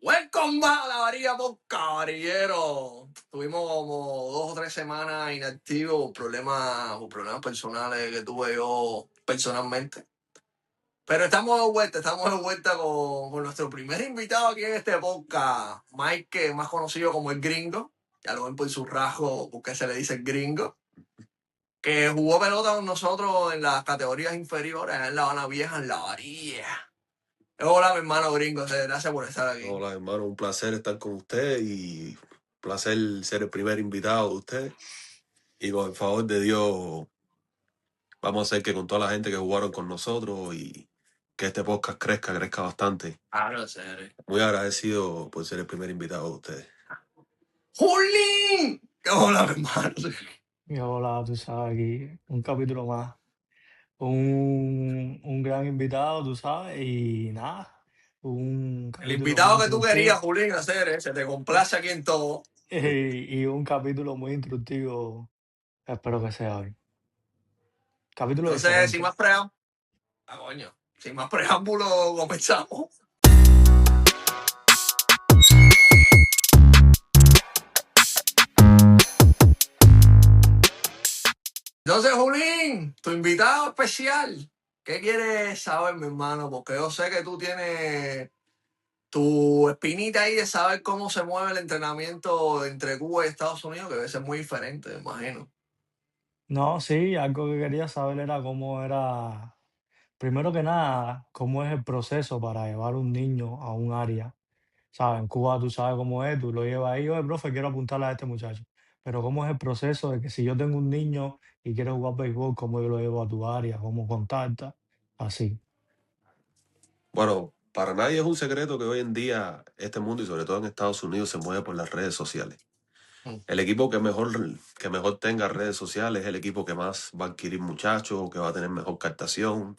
Welcome back a la varilla por caballero. Tuvimos como 2 o 3 semanas inactivos por problemas personales que tuve yo personalmente. Pero estamos de vuelta con nuestro primer invitado aquí en este podcast, Mike, que es más conocido como el Gringo. Ya lo ven por su rasgo, porque se le dice el Gringo. Que jugó pelota con nosotros en las categorías inferiores, en La Habana Vieja, en la varilla. Hola, mi hermano Gringo, gracias por estar aquí. Hola, hermano, un placer estar con usted y un placer ser el primer invitado de usted. Y con el favor de Dios, vamos a hacer que con toda la gente que jugaron con nosotros y que este podcast crezca bastante. Claro, serio. Muy agradecido por ser el primer invitado de ustedes. ¡Jolín! Hola, mi hermano. Y hola, tú sabes, aquí un capítulo más. Un gran invitado, tú sabes, y nada, un El capítulo muy invitado que tú querías, instructivo. Julín, hacer, se te eh, complace aquí en todo. y un capítulo muy instructivo, espero que sea hoy. Capítulo Entonces, sin diferente. más preámbulo, coño, sin más preámbulo, comenzamos. Entonces, Julín, tu invitado especial, ¿qué quieres saber, mi hermano? Porque yo sé que tú tienes tu espinita ahí de saber cómo se mueve el entrenamiento entre Cuba y Estados Unidos, que debe ser muy diferente, me imagino. No, sí, algo que quería saber era cómo era, primero que nada, cómo es el proceso para llevar un niño a un área. ¿Sabes? En Cuba tú sabes cómo es, tú lo llevas ahí, oye, profe, quiero apuntarle a este muchacho. Pero ¿cómo es el proceso de que si yo tengo un niño y quiere jugar béisbol, cómo yo lo llevo a tu área, cómo contacta? Así. Bueno, para nadie es un secreto que hoy en día este mundo y sobre todo en Estados Unidos se mueve por las redes sociales. El equipo que mejor tenga redes sociales es el equipo que más va a adquirir muchachos, que va a tener mejor captación.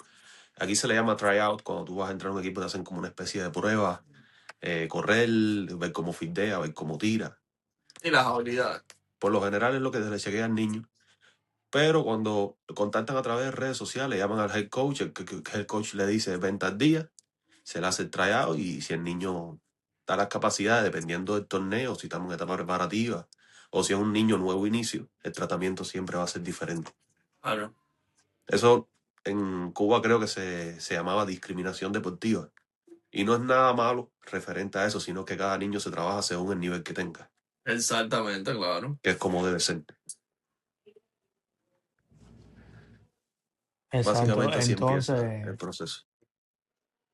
Aquí se le llama tryout, cuando tú vas a entrar a un equipo te hacen como una especie de prueba, correr, ver cómo fildea, ver cómo tira. Y las habilidades. Por lo general es lo que se le chequea al niño. Pero cuando lo contactan a través de redes sociales, llaman al head coach, el head coach le dice venta al día, se le hace el tryout y si el niño da las capacidades, dependiendo del torneo, si estamos en etapa preparativa o si es un niño nuevo inicio, el tratamiento siempre va a ser diferente. Claro. Eso en Cuba creo que se llamaba discriminación deportiva. Y no es nada malo referente a eso, sino que cada niño se trabaja según el nivel que tenga, Exactamente, claro. que es como debe ser. Exacto. Básicamente así empieza Entonces, el proceso.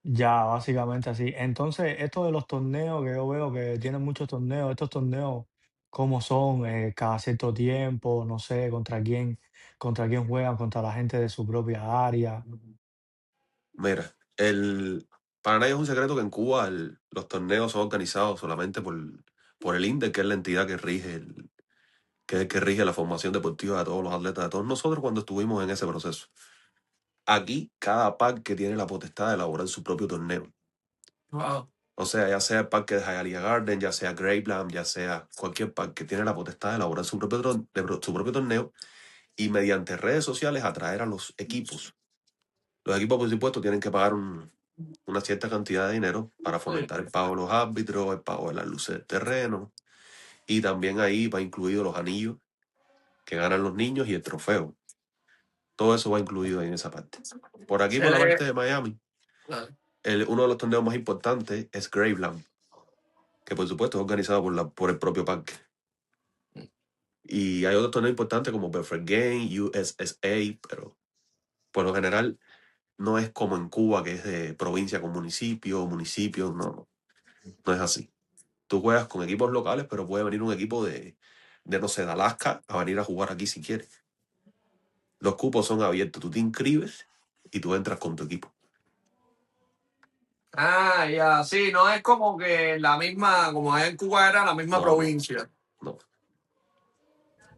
ya, básicamente así. Entonces, esto de los torneos, que yo veo que tienen muchos torneos, estos torneos, ¿cómo son? Cada cierto tiempo, no sé, contra quién juegan, contra la gente de su propia área. Mira, para nadie es un secreto que en Cuba los torneos son organizados solamente por el INDE, que es la entidad que rige la formación deportiva de todos los atletas, de todos nosotros cuando estuvimos en ese proceso. Aquí, cada parque tiene la potestad de elaborar su propio torneo. Wow. O sea, ya sea el parque de Hialeah Garden, ya sea Grapeland, ya sea cualquier parque, tiene la potestad de elaborar su propio torneo y mediante redes sociales atraer a los equipos. Los equipos, por supuesto, tienen que pagar una cierta cantidad de dinero para fomentar el pago de los árbitros, el pago de las luces del terreno, y también ahí va incluido los anillos que ganan los niños y el trofeo. Todo eso va incluido ahí en esa parte. Por aquí, por la parte de Miami, Claro. uno de los torneos más importantes es Graveland, que por supuesto es organizado por el propio parque. Y hay otros torneos importantes como Perfect Game, USSA, pero por lo general no es como en Cuba, que es de provincia con municipio, no es así. Tú juegas con equipos locales, pero puede venir un equipo no sé, de Alaska a venir a jugar aquí si quieres. Los cupos son abiertos, tú te inscribes y tú entras con tu equipo. Ah, ya, sí, no es como que la misma, como allá en Cuba era la misma No, no, provincia. no,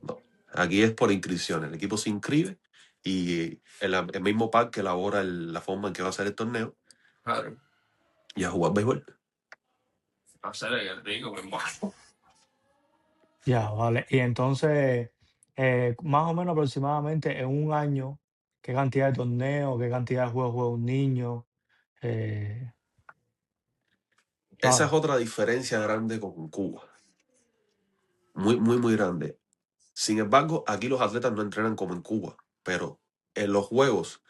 no. Aquí es por inscripción. El equipo se inscribe y el mismo parque elabora la forma en que va a ser el torneo Claro. y a jugar béisbol. Hacer el rico, mi hermano. Ya, vale. Y entonces, más o menos aproximadamente en un año, ¿qué cantidad de torneos, qué cantidad de juegos juega un niño? Eh, Esa es Claro. otra diferencia grande con Cuba. Muy, muy, muy grande. Sin embargo, aquí los atletas no entrenan como en Cuba, pero en los juegos,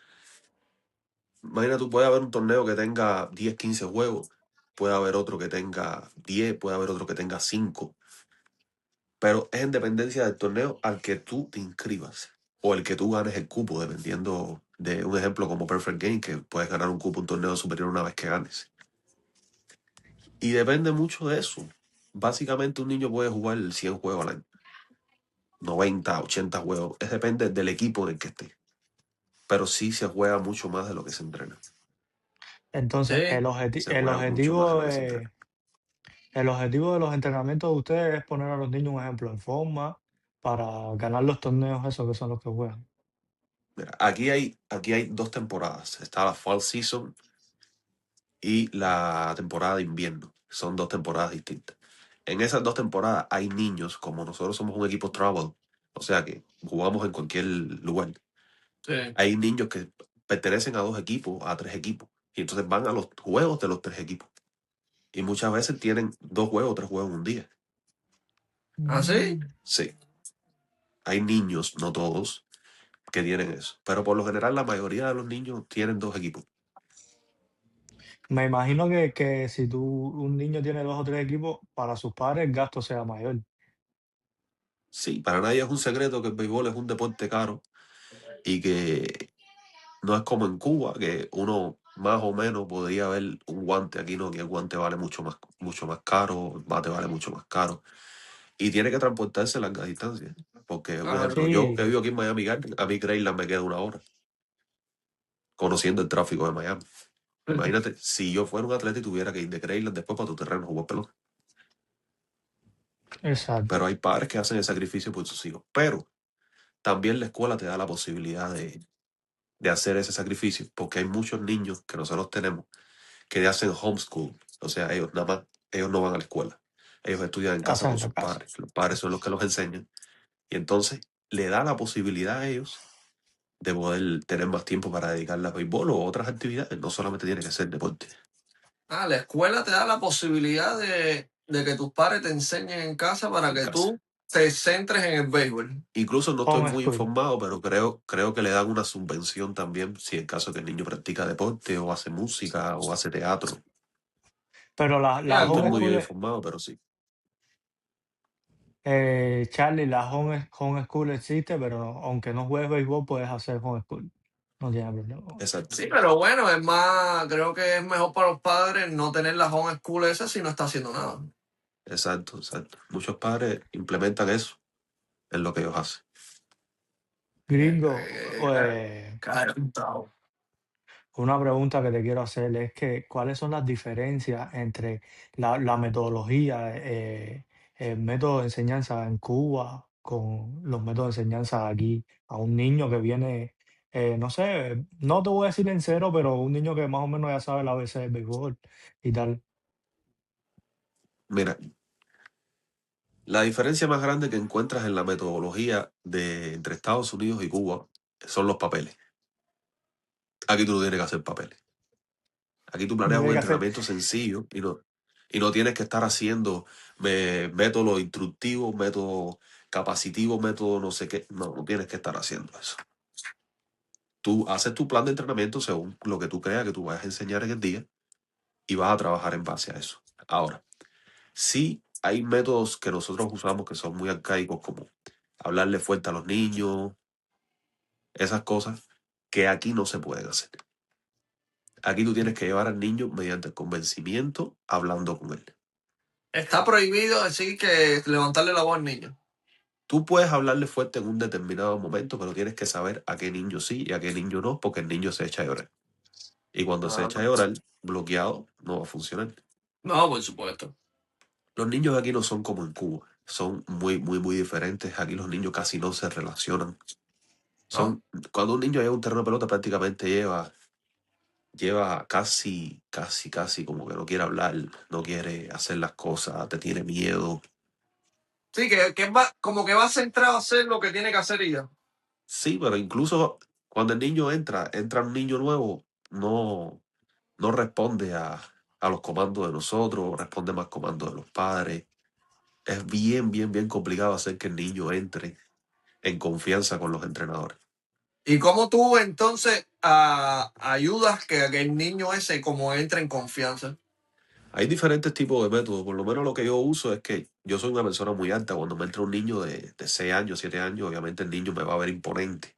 imagina tú, puede haber un torneo que tenga 10, 15 juegos, puede haber otro que tenga 10, puede haber otro que tenga 5, pero es en dependencia del torneo al que tú te inscribas o el que tú ganes el cupo, dependiendo de un ejemplo como Perfect Game, que puedes ganar un cupo, un torneo superior una vez que ganes. Y depende mucho de eso. Básicamente un niño puede jugar 100 juegos al año, 90, 80 juegos, es depende del equipo en el que esté, pero sí se juega mucho más de lo que se entrena. Entonces, Sí. Se juega mucho más de lo que se entrena. el objetivo de los entrenamientos de ustedes es poner a los niños un ejemplo en forma para ganar los torneos esos que son los que juegan. Mira, aquí hay 2 temporadas. Está la Fall Season y la temporada de invierno. Son 2 temporadas distintas. En esas 2 temporadas hay niños, como nosotros somos un equipo travel, o sea que jugamos en cualquier lugar. Sí. Hay niños que pertenecen a 2 equipos, a 3 equipos, y entonces van a los juegos de los 3 equipos. Y muchas veces tienen 2 juegos, 3 juegos en un día. ¿Ah, sí? Sí, hay niños, no todos, que tienen eso. Pero por lo general la mayoría de los niños tienen 2 equipos. Me imagino que si un niño tiene 2 o 3 equipos, para sus padres el gasto sea mayor. Sí, para nadie es un secreto que el béisbol es un deporte caro y que no es como en Cuba, que uno más o menos podría ver un guante. Aquí no, que el guante vale mucho más caro, el bate vale mucho más caro y tiene que transportarse largas distancias. Porque, un Claro. ejemplo, yo que Sí, vivo aquí en Miami Garden, a mí Graceland me queda 1 hora, conociendo el tráfico de Miami. Imagínate, si yo fuera un atleta y tuviera que ir de Graceland después para tu terreno a jugar pelota. exacto. Pero hay padres que hacen el sacrificio por sus hijos. Pero también la escuela te da la posibilidad de hacer ese sacrificio, porque hay muchos niños que nosotros tenemos que hacen homeschool, o sea, ellos nada más, ellos no van a la escuela, ellos estudian en casa Hacen con en la sus casa. padres, los padres son los que los enseñan, y entonces le da la posibilidad a ellos de poder tener más tiempo para dedicarle a béisbol o otras actividades, no solamente tiene que ser deporte. La escuela te da la posibilidad de que tus padres te enseñen en casa para En que casa. tú te centres en el béisbol. Incluso no estoy muy Homeschool. informado, pero creo que le dan una subvención también si en caso que el niño practica deporte o hace música o hace teatro. Pero Y No la estoy muy algún, bien homeschool, informado, pero sí. Charlie, la homeschool existe, pero aunque no juegues béisbol, puedes hacer homeschool. No tiene problema. Exacto, sí, pero bueno, es más, creo que es mejor para los padres no tener la home school esa si no está haciendo nada. exacto, exacto. Muchos padres implementan eso en lo que ellos hacen. Gringo, Calentado. una pregunta que te quiero hacer es que, ¿cuáles son las diferencias entre la metodología, el método de enseñanza en Cuba con los métodos de enseñanza aquí a un niño que viene, no sé, no te voy a decir en cero, pero un niño que más o menos ya sabe la ABC del béisbol y tal? Mira, la diferencia más grande que encuentras en la metodología entre Estados Unidos y Cuba son los papeles. Aquí tú no tienes que hacer papeles. Aquí tú No planeas un tiene que hacer, entrenamiento sencillo y no tienes que estar haciendo método instructivo, método capacitivo, método no sé qué. No, no tienes que estar haciendo eso. Tú haces tu plan de entrenamiento según lo que tú creas que tú vayas a enseñar en el día y vas a trabajar en base a eso. Ahora, sí hay métodos que nosotros usamos que son muy arcaicos, como hablarle fuerte a los niños, esas cosas que aquí no se pueden hacer. Aquí tú tienes que llevar al niño mediante el convencimiento, hablando con él. Está prohibido decir que levantarle la voz al niño. Tú puedes hablarle fuerte en un determinado momento, pero tienes que saber a qué niño sí y a qué niño no, porque el niño se echa a llorar. Y cuando se Ah, echa a llorar, bloqueado, no va a funcionar. no, por supuesto. Los niños aquí no son como en Cuba. Son muy, muy, muy diferentes. Aquí los niños casi no se relacionan. ¿No? Cuando un niño llega a un terreno de pelota, prácticamente lleva casi, casi, casi como que no quiere hablar, no quiere hacer las cosas, te tiene miedo. Sí, que va, como que va centrado a hacer lo que tiene que hacer y ya. Sí, pero incluso cuando el niño entra un niño nuevo, no responde a los comandos de nosotros, responde más comandos de los padres. Es bien, bien, bien complicado hacer que el niño entre en confianza con los entrenadores. ¿Y cómo tú entonces ayudas que el niño ese como entre en confianza? Hay diferentes tipos de métodos. Por lo menos lo que yo uso es que yo soy una persona muy alta. Cuando me entra un niño de 6 años, 7 años, obviamente el niño me va a ver imponente.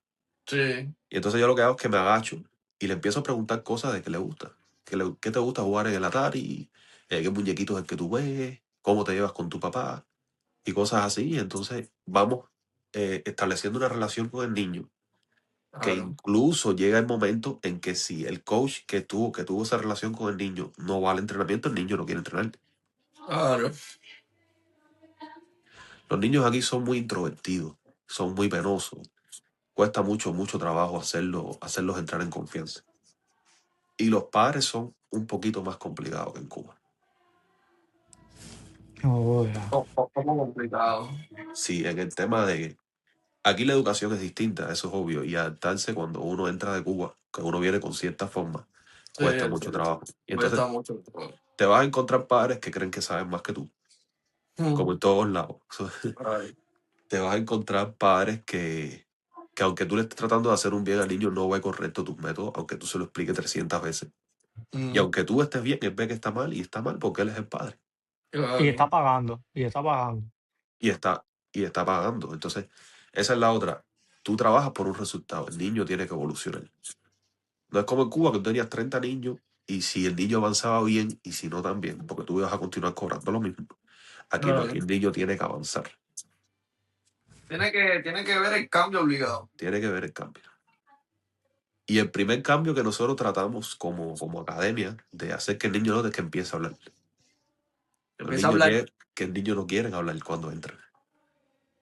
Sí. Y entonces yo lo que hago es que me agacho y le empiezo a preguntar cosas de qué le gusta. ¿Qué te gusta jugar en el Atari? ¿Qué muñequitos es el que tú ves? ¿Cómo te llevas con tu papá? Y cosas así. Y entonces vamos estableciendo una relación con el niño que Claro. incluso llega el momento en que si el coach que tuvo esa relación con el niño no va al entrenamiento, el niño no quiere entrenar. Claro. Los niños aquí son muy introvertidos, son muy penosos. Cuesta mucho, mucho trabajo hacerlos entrar en confianza. Y los padres son un poquito más complicados que en Cuba. Oh, ya. Como complicado. Sí, en el tema de... Aquí la educación es distinta, eso es obvio. Y adaptarse cuando uno entra de Cuba, que uno viene con cierta forma, Sí, cuesta mucho sí. trabajo. Y entonces Cuesta mucho. te vas a encontrar padres que creen que saben más que tú, como en todos lados. Ay. Te vas a encontrar padres que aunque tú le estés tratando de hacer un bien al niño, no ve correcto tus métodos, aunque tú se lo expliques 300 veces. Y Mm, aunque tú estés bien, él ve que está mal y está mal porque él es el padre. Y claro. está pagando, y está pagando. Y está, y está pagando. Entonces, esa es la otra. Tú trabajas por un resultado. El niño tiene que evolucionar. No es como en Cuba que tú tenías 30 niños y si el niño avanzaba bien y si no también, porque tú ibas a continuar cobrando lo mismo. Aquí no, aquí Claro. el niño tiene que avanzar. Tiene que ver el cambio obligado. Tiene que ver el cambio. Y el primer cambio que nosotros tratamos como academia de hacer que el niño note es que empiece a hablar. Los Empieza a niños hablar. llegan, que el niño no quieren hablar cuando entran.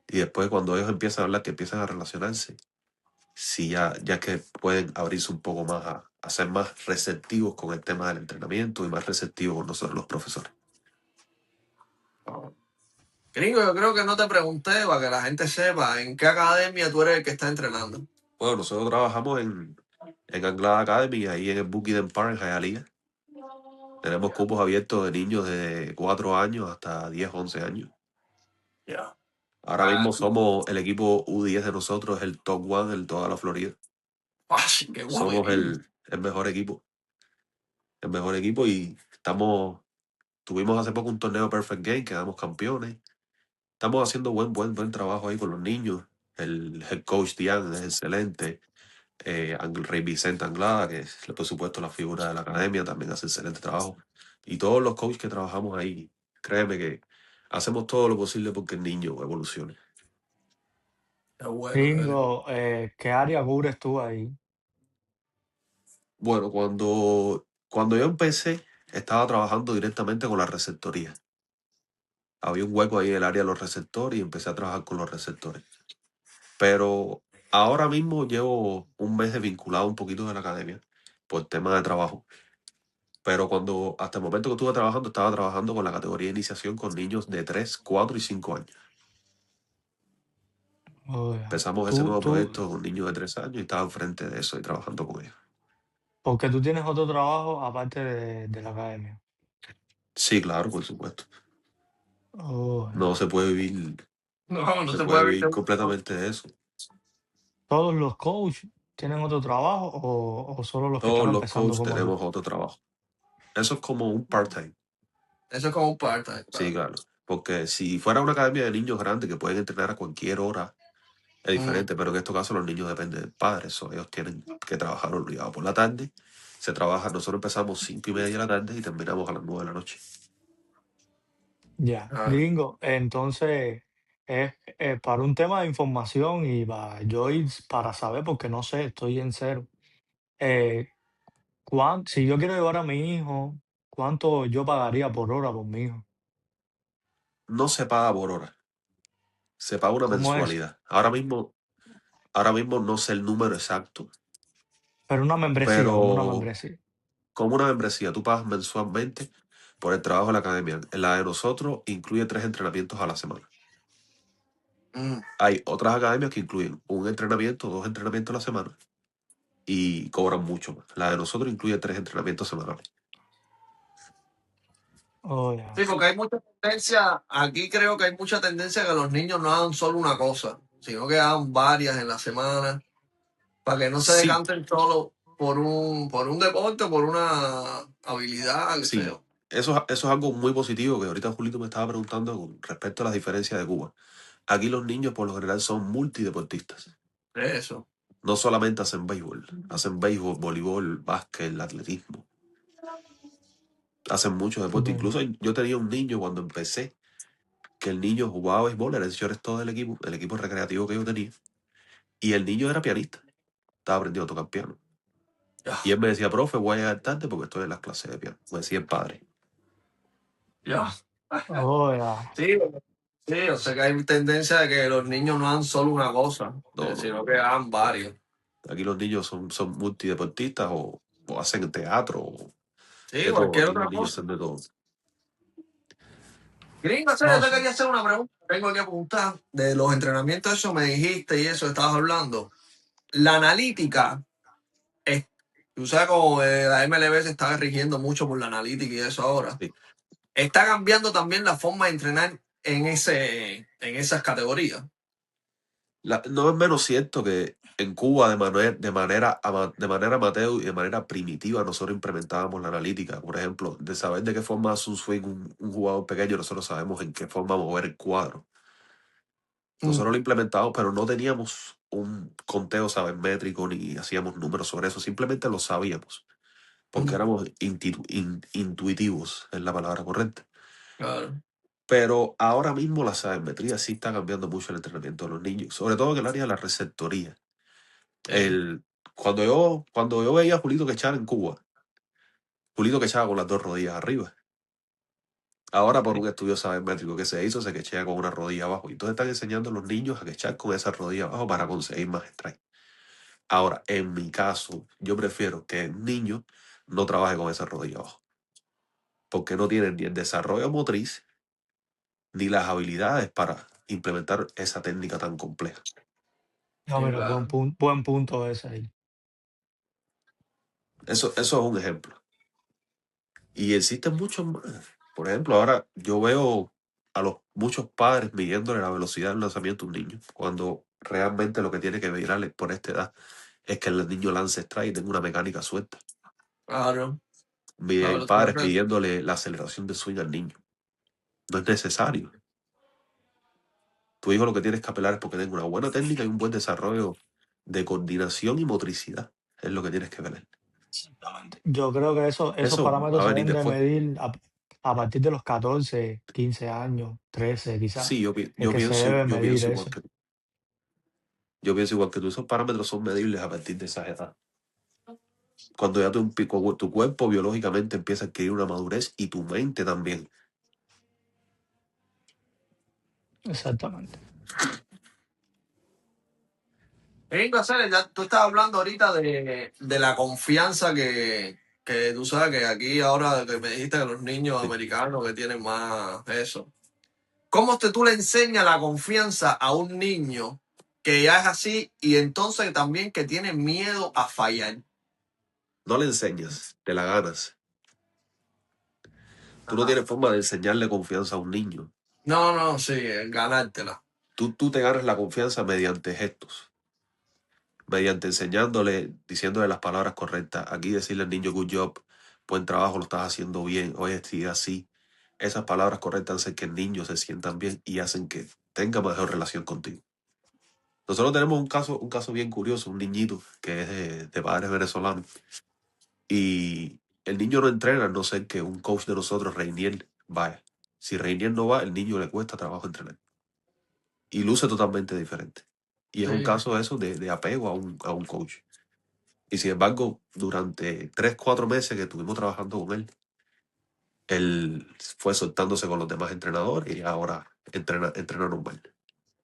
Y después cuando ellos empiezan a hablar, que empiezan a relacionarse, sí ya que pueden abrirse un poco más a ser más receptivos con el tema del entrenamiento y más receptivos con nosotros los profesores. Gringo, yo creo que no te pregunté para que la gente sepa en qué academia tú eres el que está entrenando. Bueno, nosotros trabajamos en Anglada Academy, ahí en el Buckingham's Park, en Hialeah. Tenemos cupos abiertos de niños de 4 años hasta 10, 11 años. Ya. Ahora Ah, mismo somos el equipo U10 de nosotros, el top one en toda la Florida. sí, qué Somos guapo. el mejor equipo. El mejor equipo y tuvimos hace poco un torneo Perfect Game, quedamos campeones. Estamos haciendo buen trabajo ahí con los niños. El head coach Diane es excelente. Rey Vicente Anglada, que es por supuesto la figura de la academia, también hace excelente trabajo. Y todos los coaches que trabajamos ahí, créeme que hacemos todo lo posible porque el niño evolucione. Qué bueno. Gringo, ¿qué área cubres tú ahí? Bueno, cuando yo empecé, estaba trabajando directamente con la receptoría. Había un hueco ahí en el área de los receptores y empecé a trabajar con los receptores. Pero ahora mismo llevo un mes desvinculado un poquito de la academia por tema de trabajo. Pero hasta el momento que estuve trabajando, estaba trabajando con la categoría de iniciación con niños de 3, 4 y 5 años. Oh, ya. Empezamos ese nuevo proyecto con niños de 3 años y estaba enfrente de eso y trabajando con ellos. Porque tú tienes otro trabajo aparte de la academia. Sí, claro, por supuesto. Oh, No ya. se puede vivir, No, no se se puede puede ver. vivir completamente de eso. ¿Todos los coaches tienen otro trabajo o solo los que Todos están los empezando coaches como tú? tenemos otro trabajo. Eso es como un part-time. Eso es como un part-time, Sí, claro. claro. Porque si fuera una academia de niños grandes que pueden entrenar a cualquier hora, es diferente, pero en estos casos los niños dependen del padre, eso ellos tienen que trabajar obligado por la tarde. Se trabaja, nosotros empezamos 5:30 de la tarde y terminamos a las 9 de la noche. Ya. Claro. Gringo, entonces es para un tema de información y para saber, porque no sé, estoy en cero. Eh, si yo quiero llevar a mi hijo, ¿cuánto yo pagaría por hora por mi hijo? No se paga por hora, se paga una ¿Cómo es? mensualidad. Ahora mismo no sé el número exacto, Pero una membresía, como una pero membresía. como una membresía, tú pagas mensualmente por el trabajo de la academia. En la de nosotros incluye 3 entrenamientos a la semana. Mm, Hay otras academias que incluyen un entrenamiento, 2 entrenamientos a la semana y cobran mucho más. La de nosotros incluye 3 entrenamientos semanales. Oh, ya. Sí, porque hay mucha tendencia, aquí creo que hay mucha tendencia a que los niños no hagan solo una cosa, sino que hagan varias en la semana, para que no se Sí, decanten solo por un deporte, por una habilidad, qué sé sí. yo. Eso es algo muy positivo que ahorita Julito me estaba preguntando con respecto a las diferencias de Cuba. Aquí los niños por lo general son multideportistas. Eso. No solamente hacen béisbol, voleibol, básquet, atletismo. Hacen muchos deportes. Bueno, Incluso yo tenía un niño cuando empecé, que el niño jugaba béisbol, era el todo del equipo, el equipo recreativo que yo tenía. Y el niño era pianista, estaba aprendiendo a tocar piano. Ya, Y él me decía, profe, voy a llegar tarde porque estoy en las clases de piano. Me decía el padre. ya. oh, ya. Sí, sí, o sea que hay tendencia de que los niños no hagan solo una cosa, No, no, sino no. que hagan varios. Aquí los niños son multideportistas o hacen teatro, o Sí, de todo. cualquier Aquí los otra niños cosa. hacen de todo. Gringo, No, yo te quería hacer una pregunta. Tengo que apuntar de los entrenamientos, eso me dijiste y eso estabas hablando. La analítica, es, tú sabes como la MLB se está rigiendo mucho por la analítica y eso ahora. Sí. Está cambiando también la forma de entrenar en esas categorías. No es menos cierto que en Cuba de manera amateur y de manera primitiva nosotros implementábamos la analítica. Por ejemplo, de saber de qué forma hace un swing un jugador pequeño, nosotros sabemos en qué forma mover el cuadro. Nosotros lo implementamos, pero no teníamos un conteo sabermétrico ni hacíamos números sobre eso, simplemente lo sabíamos, porque Mm, éramos intuitivos, es la palabra correcta. claro. Pero ahora mismo la sabermetría sí está cambiando mucho el entrenamiento de los niños, sobre todo en el área de la receptoría. Sí, El, cuando yo veía a Julito que echaba en Cuba, Julito que echaba con las dos rodillas arriba. Ahora por sí, un estudio sabermétrico que se hizo, se quechea con una rodilla abajo. Y entonces están enseñando a los niños a quechar con esa rodilla abajo para conseguir más strike. Ahora, en mi caso, yo prefiero que el niño no trabaje con esa rodilla abajo, porque no tiene ni el desarrollo motriz ni las habilidades para implementar esa técnica tan compleja. no, sí, mira, claro. buen punto ese ahí. Eso es un ejemplo. Y existen muchos más. Por ejemplo, ahora yo veo a los muchos padres midiéndole la velocidad del lanzamiento a un niño, cuando realmente lo que tiene que mirarle por esta edad es que el niño lance strike y tenga una mecánica suelta. Claro. La Hay velocidad padres que- pidiéndole la aceleración de swing al niño. No es necesario. Tu hijo lo que tienes que apelar es porque tenga una buena técnica y un buen desarrollo de coordinación y motricidad. Es lo que tienes que ver. Exactamente. Yo creo que esos Eso va parámetros a se venir deben de después. medir a partir de los 14, 15 años, 13 quizás. Sí, Es que se debe yo medir pienso igual eso. que tú. Yo pienso igual que tú. Esos parámetros son medibles a partir de esa edad. Cuando ya tu cuerpo biológicamente empieza a adquirir una madurez y tu mente también. Exactamente. Gringo, ya tú estabas hablando ahorita de la confianza que tú sabes que aquí ahora que me dijiste que los niños Sí. americanos que tienen más eso. ¿Cómo tú le enseñas la confianza a un niño que ya es así y entonces también que tiene miedo a fallar? No le enseñas, te la ganas. Tú no Ajá. tienes forma de enseñarle confianza a un niño. No, no, sí, ganártela. Tú te ganas la confianza mediante gestos, mediante enseñándole, diciéndole las palabras correctas. Aquí decirle al niño good job, buen trabajo, lo estás haciendo bien, oye, sigue así. Esas palabras correctas hacen que el niño se sientan bien y hacen que tenga mejor relación contigo. Nosotros tenemos un caso bien curioso, un niñito que es de padres venezolanos. Y el niño no entrena, a no ser que un coach de nosotros, Reinier, vaya. Si Reinier no va, el niño le cuesta trabajo entrenar. Y luce totalmente diferente. Y es un Sí. caso eso de apego a un coach. Y sin embargo, durante 3, 4 meses que estuvimos trabajando con él fue soltándose con los demás entrenadores y ahora entrena normal,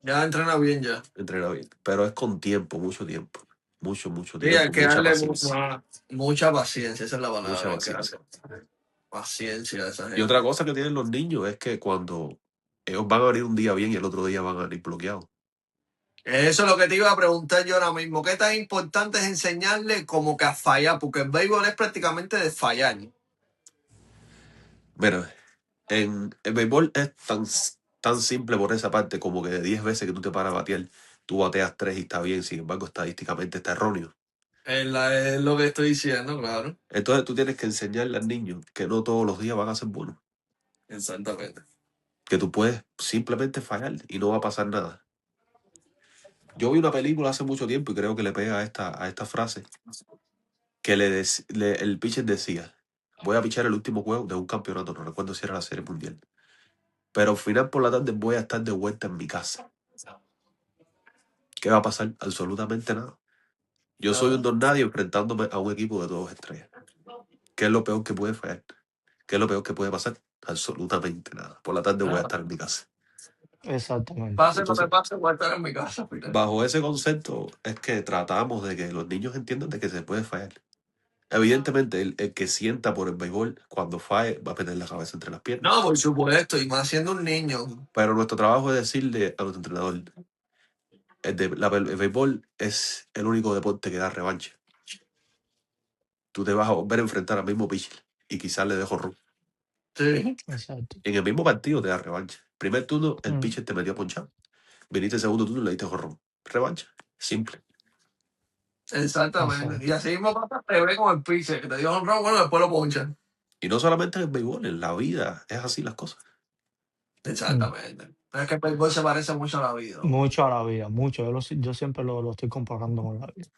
Ya entrena bien ya. entrena bien. Pero es con tiempo, mucho tiempo. Mucho Sí, hay tiempo, que mucha darle paciencia. mucha paciencia, esa es la Mucha palabra. Hay que paciencia. darle paciencia a esa Y otra gente. cosa que tienen los niños es que cuando ellos van a venir un día bien y el otro día van a venir bloqueados. Eso es lo que te iba a preguntar yo ahora mismo. ¿Qué tan importante es enseñarle como que a fallar? Porque el béisbol es prácticamente de fallar. Mira, el béisbol es tan simple por esa parte como que de 10 veces que tú te paras a batear, tú bateas 3 y está bien, sin embargo, estadísticamente está erróneo. Es lo que estoy diciendo, claro. Entonces tú tienes que enseñarle al niño que no todos los días van a ser buenos, Exactamente. que tú puedes simplemente fallar y no va a pasar nada. Yo vi una película hace mucho tiempo y creo que le pega a esta frase, que el pitcher decía, voy a pichar el último juego de un campeonato, no recuerdo si era la Serie Mundial, pero al final por la tarde voy a estar de vuelta en mi casa. ¿Qué va a pasar? Absolutamente nada. Yo soy un don nadie enfrentándome a un equipo de 2 estrellas. ¿Qué es lo peor que puede fallar? ¿Qué es lo peor que puede pasar? Absolutamente nada. Por la tarde voy a estar en mi casa. Exactamente. Pase lo que Entonces, pase, voy a estar en mi casa, Peter. bajo ese concepto es que tratamos de que los niños entiendan de que se puede fallar. Evidentemente, el que sienta por el béisbol, cuando falle, va a meter la cabeza entre las piernas. No, por supuesto, y más siendo un niño. Pero nuestro trabajo es decirle a nuestro entrenador, el béisbol es el único deporte que da revancha. Tú te vas a volver a enfrentar al mismo pitcher y quizás le dejo ron. Sí. Exacto. En el mismo partido te da revancha. Primer turno, el Mm, pitcher te metió ponchado. Viniste segundo turno y le diste jorrón. Revancha. Simple. Exactamente. exacto. Y así mismo pasa te ve con el pitcher, que te dio un bueno, después lo ponchan. Y no solamente en el béisbol, en la vida es así las cosas. Mm. Exactamente. Pero es que el béisbol se parece mucho a la vida. ¿no? Mucho a la vida, mucho. Yo siempre lo estoy comparando con la vida.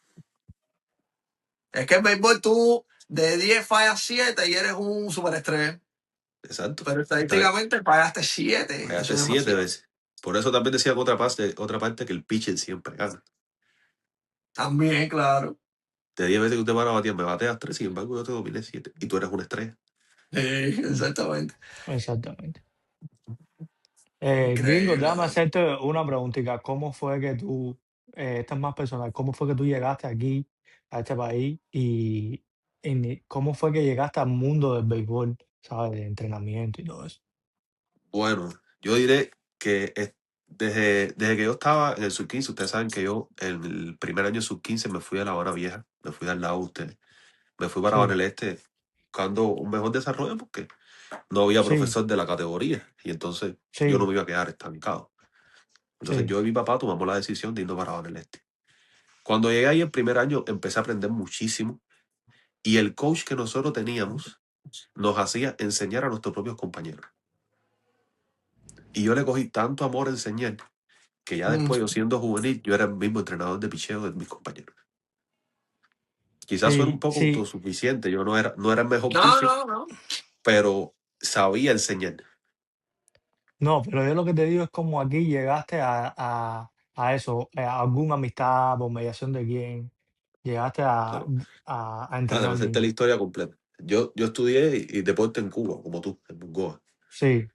Es que el béisbol tú de 10 fallas 7 y eres un superestrella. Exacto. Pero estadísticamente fallaste 7. Fallaste Eso es 7 demasiado. veces. Por eso también decía en otra parte que el pitcher siempre gana. También, claro. De 10 veces que usted va a batear, me bateas 3, sin embargo yo te dominé 7. Y tú eres una estrella. Sí, exactamente. Exactamente. Gringo, Increíble. déjame ¿no? hacerte una preguntita. ¿Cómo fue que tú, esta es más personal, cómo fue que tú llegaste aquí, a este país, y cómo fue que llegaste al mundo del béisbol, ¿sabes? De entrenamiento y todo eso. Bueno, yo diré que desde que yo estaba en el sub-15, ustedes saben que yo en el primer año sub-15 me fui a La Habana Vieja, me fui al lado de ustedes. Me fui para Sí, Banel Este buscando un mejor desarrollo porque no había sí, profesor de la categoría y entonces yo no sí. me iba a quedar estancado. Entonces Sí. yo y mi papá tomamos la decisión de irnos para Banel Este. Cuando llegué ahí el primer año empecé a aprender muchísimo y el coach que nosotros teníamos nos hacía enseñar a nuestros propios compañeros. Y yo le cogí tanto amor a enseñar que ya Mm. después yo siendo juvenil yo era el mismo entrenador de picheo de mis compañeros. Quizás suena un Sí, poco sí. autosuficiente, yo no era el mejor No, pitcher, no, no. pero sabía enseñar. No, pero yo lo que te digo es como aquí llegaste a eso, a alguna amistad por mediación de quién, llegaste Bueno, a déjame entrenar hacerte la niños. historia completa. Yo estudié y deporte en Cuba, como tú, en Bungoa. Sí,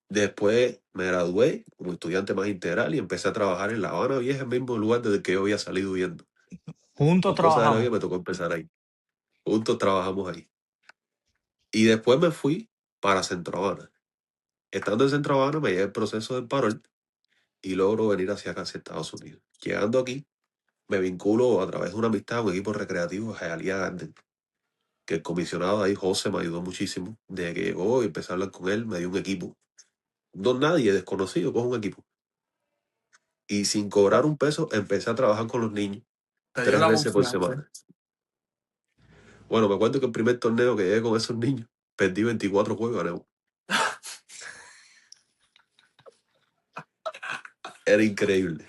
Después me gradué como estudiante más integral y empecé a trabajar en La Habana Vieja, el mismo lugar desde que yo había salido huyendo. juntos Por cosas de la vida trabajamos. me tocó empezar ahí. Juntos trabajamos ahí. Y después me fui para Centro Habana. Estando en Centro Habana me llega el proceso del parol y logro venir hacia acá, hacia Estados Unidos. Llegando aquí, me vinculo a través de una amistad a un equipo recreativo, Hialeah Garden, que el comisionado ahí, José, me ayudó muchísimo. Desde que llegó y empecé a hablar con él, me dio un equipo. No nadie desconocido, coge un equipo. Y sin cobrar un peso, empecé a trabajar con los niños Te dio 3 la veces por confianza. semana. Bueno, me acuerdo que el primer torneo que llegué con esos niños, perdí 24 juegos, gané uno. Era increíble.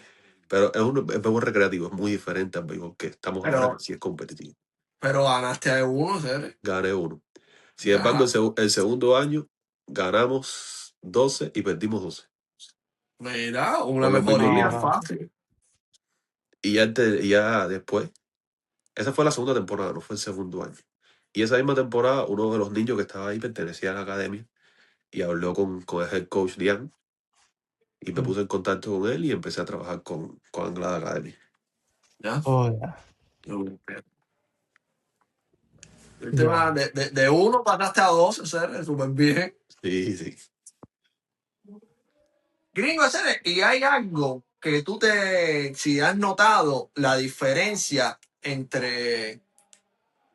Pero es béisbol recreativo, es muy diferente al béisbol que estamos ahora, que Pero, sí es competitivo. pero ganaste a uno, ¿sabes? Gané uno. Sin embargo, Ya. el segundo año ganamos 12 y perdimos 12. Mira, una Con los mismos mejoría niños. Ahora, fácil. Y ya después, esa fue la segunda temporada, no fue el segundo año. Y esa misma temporada, uno de los niños que estaba ahí pertenecía a la academia y habló con el head coach Dian y me mm, puse en contacto con él y empecé a trabajar con Anglada Academy. Ya. oh, ya, El tema ya. de uno pasaste a dos, ¿sabes? Súper bien. Sí, sí. Gringo, ¿sabes? Y hay algo que si has notado la diferencia entre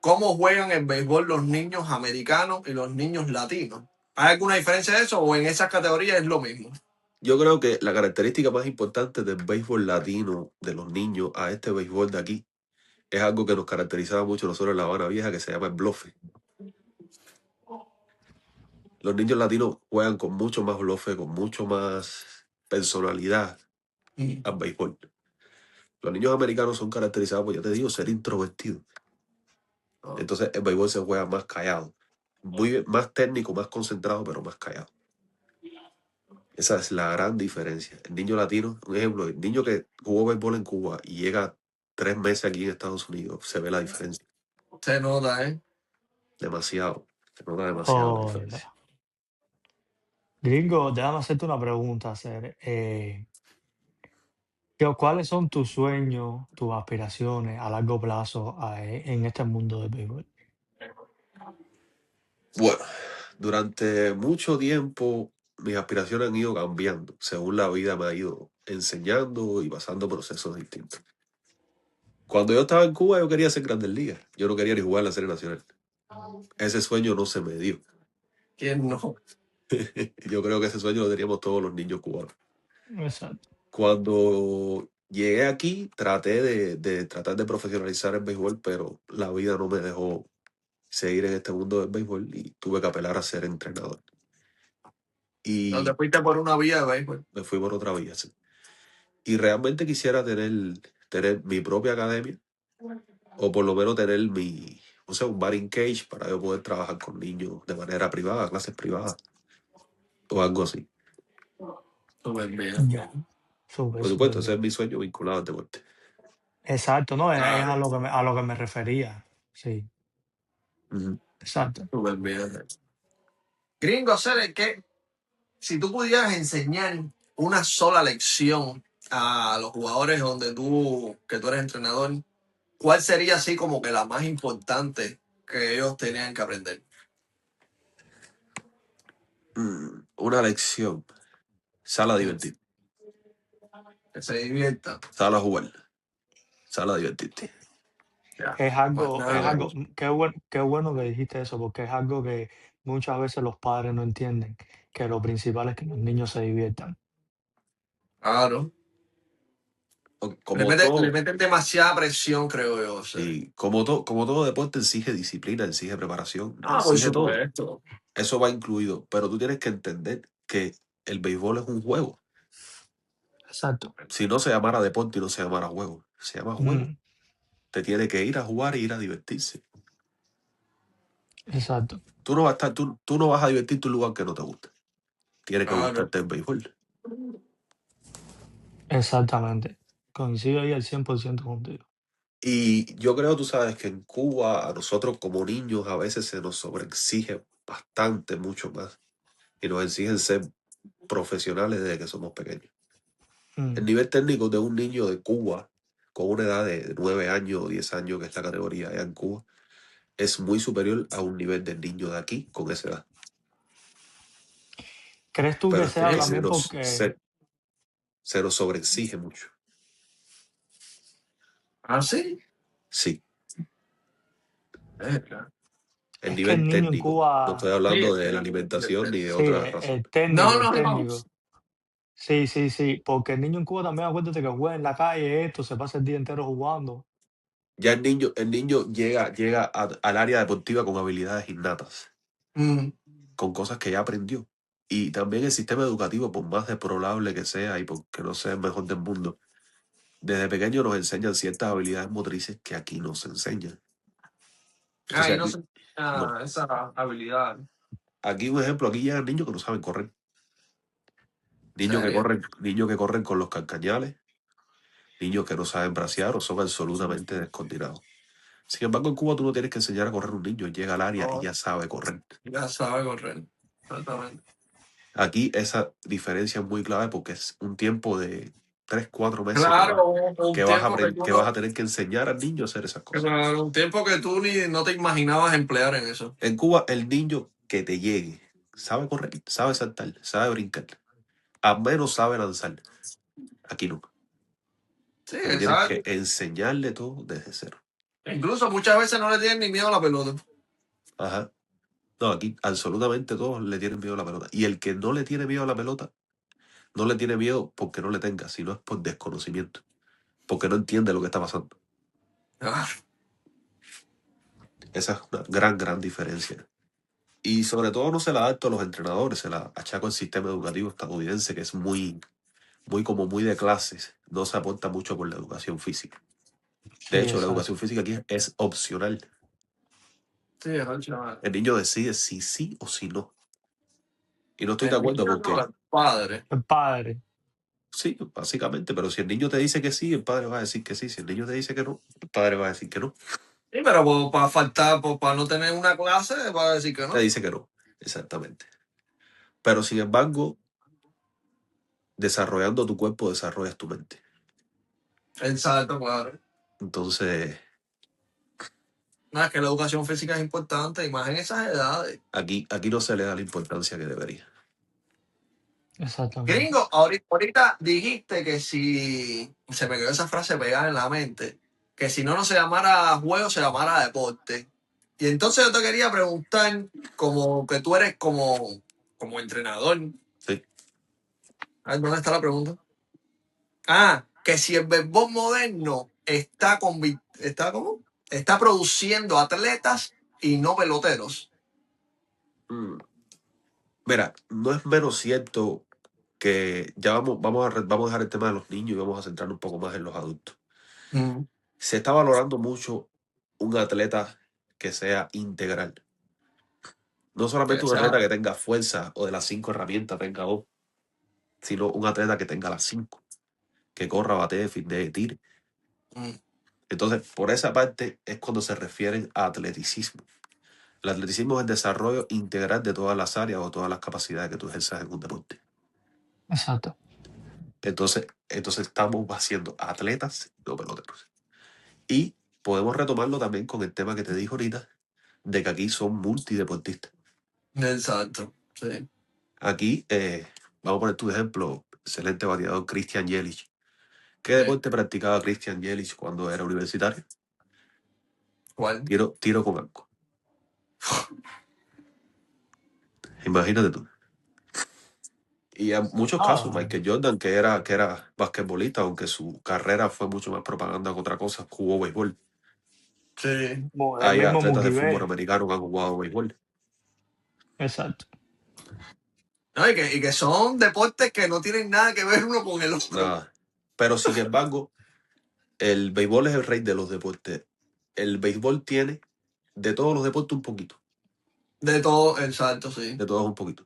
cómo juegan el béisbol los niños americanos y los niños latinos. ¿Hay alguna diferencia de eso o en esas categorías es lo mismo? Yo creo que la característica más importante del béisbol latino de los niños a este béisbol de aquí es algo que nos caracterizaba mucho nosotros en La Habana Vieja, que se llama el bluff. Los niños latinos juegan con mucho más bluff, con mucho más personalidad Mm. al béisbol. Los niños americanos son caracterizados por, ya te digo, ser introvertidos. Oh. Entonces el béisbol se juega más callado. Más técnico, más concentrado, pero más callado. Esa es la gran diferencia. El niño latino, un ejemplo, el niño que jugó béisbol en Cuba y llega 3 meses aquí en Estados Unidos, se ve la diferencia. Se nota, ¿eh? Demasiado. Se nota demasiado la Joder. diferencia. Gringo, déjame hacerte una pregunta, ¿cuáles son tus sueños, tus aspiraciones a largo plazo en este mundo del béisbol? Bueno, durante mucho tiempo mis aspiraciones han ido cambiando según la vida me ha ido enseñando y pasando procesos distintos. Cuando yo estaba en Cuba yo quería ser Grandes Ligas. Yo no quería ni jugar en la Serie Nacional. Ese sueño no se me dio. ¿Quién no? Yo creo que ese sueño lo teníamos todos los niños cubanos. Exacto. Cuando llegué aquí, traté de tratar de profesionalizar el béisbol, pero la vida no me dejó seguir en este mundo del béisbol y tuve que apelar a ser entrenador. No te Y fuiste por una vía de béisbol. me fui por otra vía. Sí. Y realmente quisiera tener mi propia academia, o por lo menos tener un batting cage para yo poder trabajar con niños de manera privada, clases privadas, o algo así. Súper bien. Ya. Súper, Por supuesto, súper ese es bien. mi sueño vinculado al deporte. Exacto, no, es Claro, a lo que me refería. Sí, Ujú. exacto. súper bien. Gringo, Cere, que si tú pudieras enseñar una sola lección a los jugadores que tú eres entrenador, ¿cuál sería así como que la más importante que ellos tenían que aprender? Una lección. Sal a divertir. Que se diviertan. Sal a jugar. Sal a divertirte. Ya. Es Más nada. algo, qué bueno que dijiste eso, porque es algo que muchas veces los padres no entienden, que lo principal es que los niños se diviertan. Claro. Como Le todo, meten demasiada presión, creo yo. Cere. sí, como todo deporte exige disciplina, exige preparación, Ah, por exige todo. supuesto. Eso va incluido, pero tú tienes que entender que el béisbol es un juego. Exacto. Si no se llamara deporte y no se llamara juego, se llama juego. Mm, Te tiene que ir a jugar e ir a divertirse. exacto. Tú no vas a divertirte en un lugar que no te gusta. Tiene que Claro. gustarte el béisbol. Exactamente. Coincido ahí al 100% contigo. Y yo creo, tú sabes, que en Cuba a nosotros como niños a veces se nos sobreexige bastante, mucho más. Y nos exigen ser profesionales desde que somos pequeños. El Mm. nivel técnico de un niño de Cuba con una edad de 9 años o 10 años, que es la categoría allá en Cuba, es muy superior a un nivel del niño de aquí con esa edad. ¿Crees tú Pero que es porque sea Sí. también porque, se nos sobreexige mucho. ¿Ah, sí? Sí, Claro. el es que el nivel niño en técnico. No estoy Cuba, Sí, hablando es de la que- alimentación ni de sí, otras razones. No, el no, no. técnico. Sí, sí, sí, porque el niño en Cuba también acuérdate que juega en la calle, esto, se pasa el día entero jugando. Ya el niño llega al área deportiva con habilidades innatas, Mm. con cosas que ya aprendió. Y también el sistema educativo, por más deplorable que sea y porque no sea el mejor del mundo, desde pequeño nos enseñan ciertas habilidades motrices que aquí no se enseñan. Entonces Ahí no aquí, se no. esa habilidad. Aquí, un ejemplo, aquí llegan niños que no saben correr. ¿Serio? Niños que corren con los carcañales, niños que no saben bracear o son absolutamente descoordinados. Sin embargo, en Cuba tú no tienes que enseñar a correr a un niño, llega al área y No, ya sabe correr. ya sabe correr. Exactamente. Aquí esa diferencia es muy clave porque es un tiempo de 3, 4 meses Claro, un tiempo que tú que vas a no. tener que enseñar al niño a hacer esas cosas. Claro, un tiempo que tú ni no te imaginabas emplear en eso. En Cuba, el niño que te llegue sabe correr, sabe saltar, sabe brincar, al menos sabe lanzar. Aquí no. Sí, Aquí tienes que ¿sabes? enseñarle todo desde cero. Incluso muchas veces no le tienen ni miedo a la pelota. Ajá. No, aquí absolutamente todos le tienen miedo a la pelota. Y el que no le tiene miedo a la pelota, no le tiene miedo porque no le tenga, sino es por desconocimiento. Porque no entiende lo que está pasando. Ah, Esa es una gran, gran diferencia. Y sobre todo no se la adapto a los entrenadores, se la achaco al sistema educativo estadounidense, que es muy de clases. No se aporta mucho por la educación física. De Sí, hecho, la exacto. educación física aquí es opcional. sí, es el chaval. El niño decide si sí o si no. Y no estoy de El acuerdo niño no, porque el padre. El padre. sí, básicamente, pero si el niño te dice que sí, el padre va a decir que sí. Si el niño te dice que no, el padre va a decir que no. Sí, pero pues, para faltar, pues, para no tener una clase, va a decir que Te no. dice que no, exactamente. Pero sin embargo, desarrollando tu cuerpo, desarrollas tu mente. Exacto, claro. Entonces, Nada, es que la educación física es importante, y más en esas edades. aquí no se le da la importancia que debería. Exactamente. Gringo, ahorita dijiste que si se me quedó esa frase pegada en la mente, que si no, no se llamara juego, se llamara deporte. Y entonces yo te quería preguntar, como que tú eres como entrenador. Sí. A ver, ¿dónde está la pregunta? Ah, que si el béisbol moderno ¿cómo? Está produciendo atletas y no peloteros. Mm. Mira, no es menos cierto que ya vamos a dejar el tema de los niños y vamos a centrarnos un poco más en los adultos. Mm, Se está valorando mucho un atleta que sea integral. No solamente que un atleta sea. que tenga fuerza o de las 5 herramientas tenga 2, sino un atleta que tenga las 5, que corra, batee, fildee, tire. mm, Entonces, por esa parte es cuando se refieren a atleticismo. El atleticismo es el desarrollo integral de todas las áreas o todas las capacidades que tú ejerzas en un deporte. Exacto. Entonces estamos haciendo atletas, no peloteros. Y podemos retomarlo también con el tema que te dije ahorita, de que aquí son multideportistas. exacto. Sí. Aquí, vamos a poner tu ejemplo, excelente bateador Christian Yelich. ¿Qué Sí. deporte practicaba Christian Yelich cuando era universitario? ¿Cuál? Tiro con arco. Imagínate tú. Y en muchos casos, Ah, Michael Jordan, que era basquetbolista, aunque su carrera fue mucho más propaganda que otra cosa, jugó béisbol. Sí. el Hay mismo atletas de Mookie fútbol Betts. americano que han jugado béisbol. Exacto. No, y que son deportes que no tienen nada que ver uno con el otro. Nada. Pero sin embargo, el béisbol es el rey de los deportes. El béisbol tiene de todos los deportes un poquito. De todo, exacto, sí. De todos un poquito.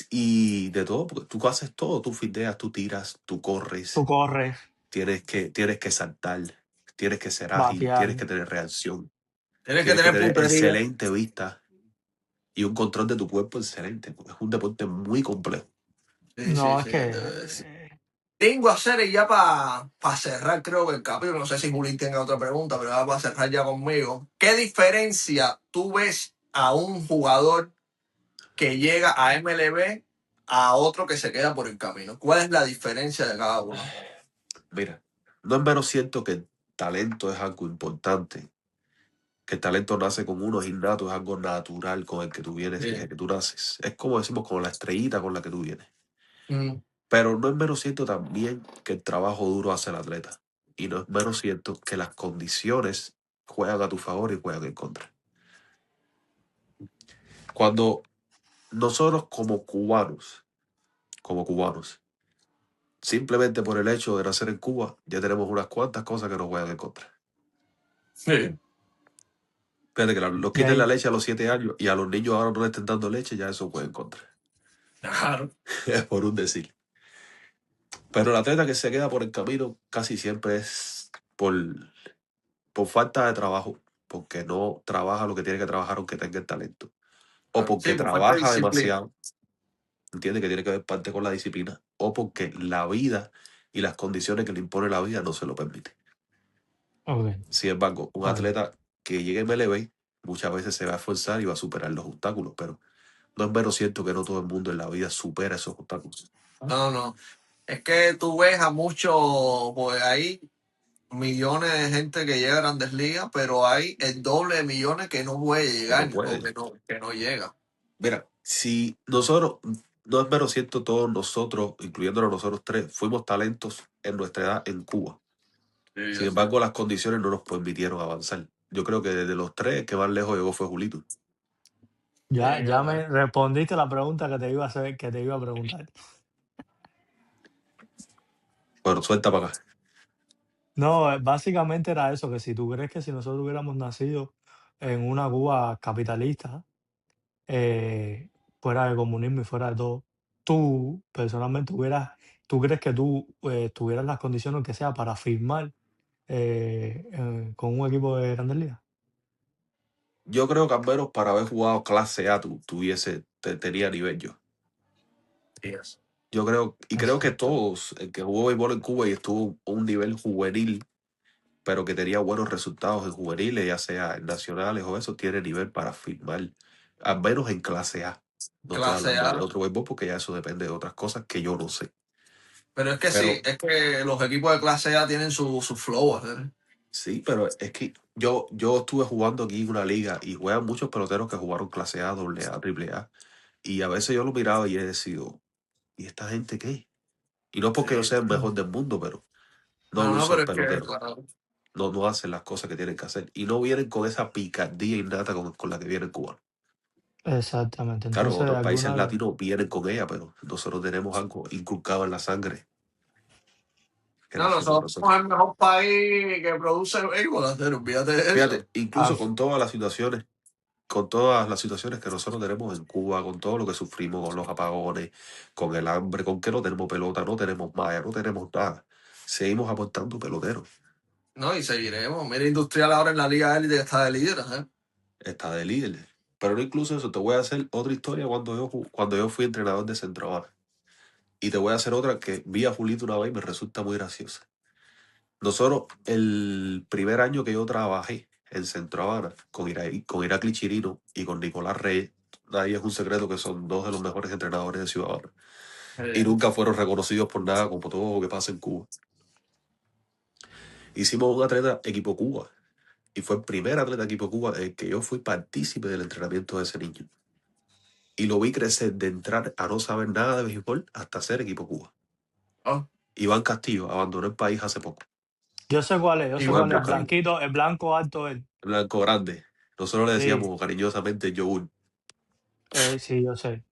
Y de todo, porque tú haces todo. Tú fildeas, tú tiras, tú Tú corres, corres, tienes que saltar, tienes que ser ágil, tienes batear. que tener reacción, Tienes que tienes que tener tener puntería. excelente vista y un control de tu cuerpo excelente. Porque es un deporte muy complejo. Sí, sí, No, es sí. que Tengo a hacer y ya para cerrar, creo que el capítulo, no sé si Juli tenga otra pregunta, pero ya para cerrar ya conmigo. ¿Qué diferencia tú ves a un jugador que llega a MLB a otro que se queda por el camino? ¿Cuál es la diferencia de cada uno? Mira, no es menos cierto que el talento es algo importante, que el talento nace con uno, es innato, es algo natural con el que tú vienes, Sí. desde que tú naces. Es como decimos, con la estrellita con la que tú vienes. Mm, Pero no es menos cierto también que el trabajo duro hace al atleta. Y no es menos cierto que las condiciones juegan a tu favor y juegan en contra. Cuando nosotros como cubanos, simplemente por el hecho de nacer en Cuba, ya tenemos unas cuantas cosas que nos juegan en contra. sí, Fíjate que los y quiten la ahí, leche a los 7 años y a los niños ahora no le estén dando leche, ya eso juega en contra. claro. Es por un decir. Pero el atleta que se queda por el camino casi siempre es por falta de trabajo, porque no trabaja lo que tiene que trabajar aunque tenga el talento. O Sí, porque por falta de trabaja disciplina. demasiado, entiende que tiene que ver parte con la disciplina, o porque la vida y las condiciones que le impone la vida no se lo permiten. ok, Sin embargo, un ok. atleta que llegue a MLB muchas veces se va a esforzar y va a superar los obstáculos, pero no es menos cierto que no todo el mundo en la vida supera esos obstáculos. No, no. Es que tú ves a muchos, pues ahí, millones de gente que llega a Grandes Ligas, pero hay el doble de millones que no puede que no llegar o pueden. que no llega. Mira, si nosotros, no es menos cierto, todos nosotros, incluyéndonos nosotros tres, fuimos talentos en nuestra edad en Cuba. Sí, Sin yo sé. embargo, las condiciones no nos permitieron avanzar. Yo creo que desde los tres, el que más lejos llegó fue Julito. Ya, Sí, ya me respondiste la pregunta que te iba a hacer, que te iba a preguntar. Bueno, suelta para acá. No, básicamente era eso, que si tú crees que si nosotros hubiéramos nacido en una Cuba capitalista, fuera de comunismo y fuera de todo, tú personalmente tú crees que tú tuvieras las condiciones que sea para firmar con un equipo de Grandes Ligas. Yo creo que al menos para haber jugado clase A, tenía nivel yo. yes. Yo creo, y creo que Exacto. todos, el que jugó béisbol en Cuba y estuvo a un nivel juvenil, pero que tenía buenos resultados en juveniles, ya sea en nacionales o eso, tiene nivel para firmar, al menos en clase A. No estoy Clase hablando de A. otro béisbol porque ya eso depende de otras cosas que yo no sé. Pero es que sí, Pero es que los equipos de clase A tienen su flow. ¿Eh? sí, pero es que yo estuve jugando aquí en una liga y juegan muchos peloteros que jugaron clase A, doble A, triple A. Y a veces yo lo miraba y he decidido, ¿y esta gente qué? Y no porque yo Sí. sea el Mm. mejor del mundo, pero no No, lucen pero es que, pelotero. claro. No hacen las cosas que tienen que hacer. Y no vienen con esa picardía innata con la que viene el cubano. Exactamente. Claro, Entonces, otros países alguna, latinos vienen con ella, pero nosotros tenemos algo inculcado en la sangre que No, nació con nosotros somos nosotros. el mejor país que produce béisbol, hacer, olvídate de eso. Fíjate, incluso af- con todas las situaciones que nosotros tenemos en Cuba, con todo lo que sufrimos, con los apagones, con el hambre, con que no tenemos pelota, no tenemos malla, no tenemos nada. Seguimos aportando peloteros. No, y seguiremos. Mira, Industrial ahora en la Liga Élite está de líder. ¿Eh? Está de líder. Pero no incluso eso, te voy a hacer otra historia cuando yo fui entrenador de Centro Habana. Y te voy a hacer otra que vi a Julito una vez y me resulta muy graciosa. Nosotros, el primer año que yo trabajé en Centro Habana con Irakli Chirino y con Nicolás Reyes, nadie es un secreto que son dos de los mejores entrenadores de Ciudad Habana. Y nunca fueron reconocidos por nada, como todo lo que pasa en Cuba. Hicimos un atleta equipo Cuba. Y fue el primer atleta equipo Cuba en el que yo fui partícipe del entrenamiento de ese niño. Y lo vi crecer de entrar a no saber nada de béisbol hasta ser equipo Cuba. Oh, Iván Castillo abandonó el país hace poco. yo sé cuál es, yo sé Pueden cuál es, el igual. buscarlo. blanquito, el blanco alto él. Blanco grande. Nosotros le Sí, decíamos cariñosamente yogur. sí, yo sé.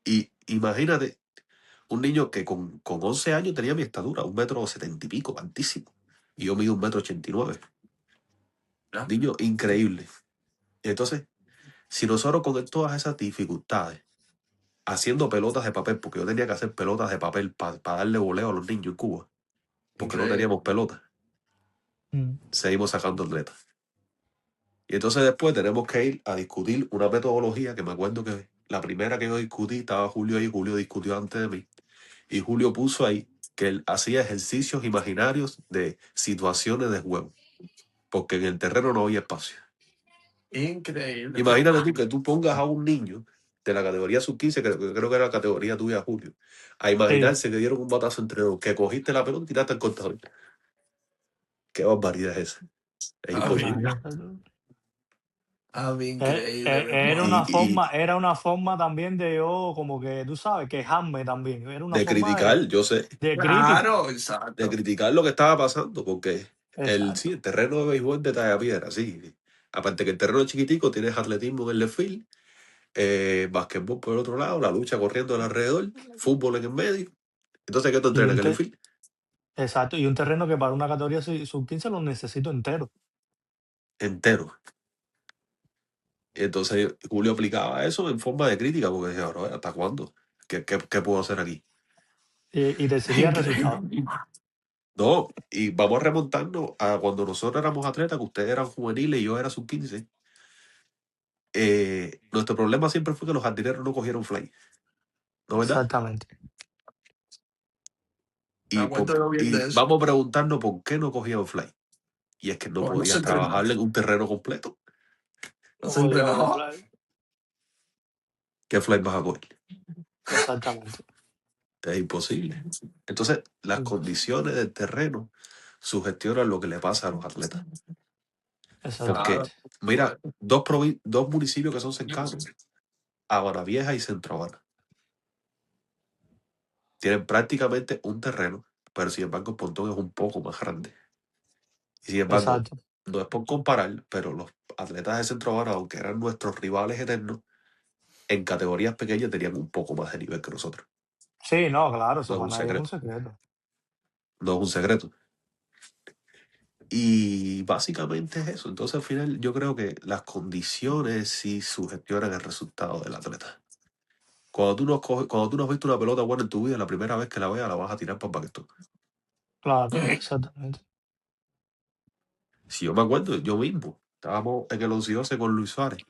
Y imagínate, un niño que con 11 años tenía mi estatura, 1,70 y pico, altísimo. Y yo mido 1,89 m. ¿Ya? Niño increíble. Y entonces, si nosotros con todas esas dificultades, haciendo pelotas de papel, porque yo tenía que hacer pelotas de papel para darle voleo a los niños en Cuba, porque no Increíble. teníamos pelotas, Mm. seguimos sacando atletas. Y entonces después tenemos que ir a discutir una metodología que me acuerdo que la primera que yo discutí, estaba Julio ahí, Julio discutió antes de mí, y Julio puso ahí que él hacía ejercicios imaginarios de situaciones de juego, porque en el terreno no había espacio. Increíble. Imagínate tú que tú pongas a un niño de la categoría sub-15, que creo que era la categoría tuya, Julio, a Sí, imaginarse que dieron un batazo entre dos, que cogiste la pelota y tiraste al cortador. ¿Qué barbaridad es esa? Es Ah, bien. imposible. imagínate tú. Increíble, mi hermano. Y Era una forma también de yo, como que, tú sabes, quejarme también. Era una de forma criticar, yo sé, de crítica. Claro, de exacto. criticar lo que estaba pasando, porque sí, Exacto. el terreno de béisbol de talla piedra, sí. Aparte que el terreno es chiquitico, tienes atletismo en el left field, basquetbol por el otro lado, la lucha corriendo alrededor, fútbol en el medio. Entonces, ¿qué tú Y entrenas en el left field? exacto. Y un terreno que para una categoría sub-15 lo necesito entero. Entero. Y entonces Julio aplicaba eso en forma de crítica, porque decía, "Bro, ¿hasta cuándo? ¿Qué puedo hacer aquí?" Y decidía el resultado. Increíble. No, y vamos a remontarnos a cuando nosotros éramos atletas, que ustedes eran juveniles y yo era sub-15. Nuestro problema siempre fue que los jardineros no cogieron fly, ¿no verdad? Exactamente. Me Y, acuerdo yo bien de y eso. vamos a preguntarnos por qué no cogían fly. Y es que no Pues no se podían entrenaba. trabajarle en un terreno completo. No No se podía entrenaba. comprar. ¿Qué fly vas a coger? Exactamente. Es imposible. Entonces, las condiciones del terreno sugestionan lo que le pasa a los atletas. Porque, Exactamente. mira, dos municipios que son cercanos, Habana Vieja y Centro Habana, tienen prácticamente un terreno, pero sin embargo Pontón es un poco más grande. Y sin embargo, Exacto. no es por comparar, pero los atletas de Centro Habana, aunque eran nuestros rivales eternos, en categorías pequeñas tenían un poco más de nivel que nosotros. Sí, no, claro, No eso es un para nadie es un secreto. secreto. No es un secreto. Y básicamente es eso. Entonces, al final, yo creo que las condiciones sí sugestionan el resultado del atleta. Cuando tú no has visto una pelota buena en tu vida, la primera vez que la veas, la vas a tirar para paquetón. Claro, exactamente. Si yo me acuerdo, yo mismo, estábamos en el 11 con Luis Suárez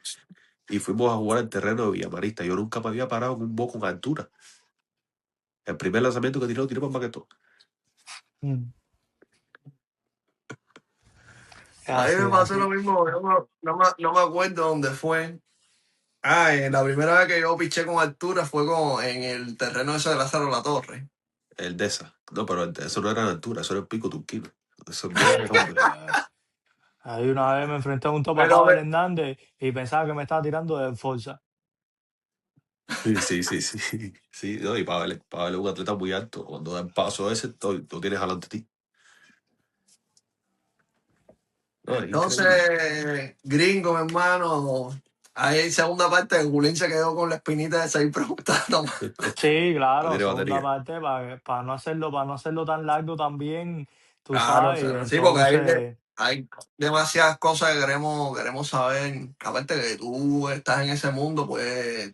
y fuimos a jugar el terreno de Villamarista. Yo nunca me había parado en un boco en altura. El primer lanzamiento que tiré para paquetón. Mm. Es A mí así, me es pasó lo así. mismo, no me acuerdo dónde fue. La primera vez que yo piché con altura fue en el terreno ese de Lázaro La Torre. El de esa. No, pero eso no era en altura, eso era el pico turquino. Eso es bien, hombre. Ahí una vez me enfrenté a un topa Pero Pavel Hernández y pensaba que me estaba tirando de fuerza. Sí, sí, sí, sí. Sí, no, y Pavel es un atleta muy alto. Cuando da el paso ese, lo tienes delante de ti. No, es increíble. entonces, gringo, mi hermano, ahí en segunda parte, Julín se quedó con la espinita de seguir preguntando. Sí, No claro, tiene segunda batería. parte para no hacerlo tan largo también, tú Claro, sabes, y claro, sí, porque entonces, hay demasiadas cosas que queremos saber. Aparte que tú estás en ese mundo, pues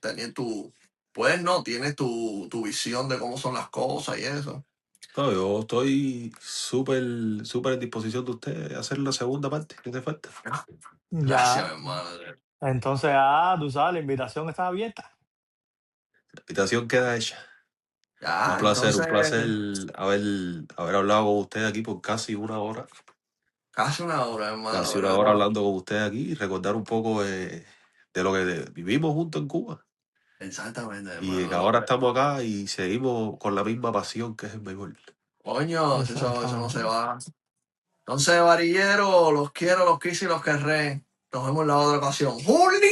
tienes tu visión de cómo son las cosas y eso. No, yo estoy súper, súper en disposición de usted a hacer la segunda parte. ¿Qué te falta? Gracias, mi ya, hermano. entonces, tú sabes, la invitación está abierta. La invitación queda hecha. Ya, Un entonces, placer haber hablado con usted aquí por casi una hora. casi una hora, hermano, Casi una hora pero hablando con usted aquí y recordar un poco de lo que vivimos juntos en Cuba. exactamente, Y que hermano. ahora estamos acá y seguimos con la misma pasión que es el béisbol. Coño, eso no se Exactamente. va. Entonces, varillero, los quiero, los quise y los querré. Nos vemos en la otra ocasión. ¡Juli!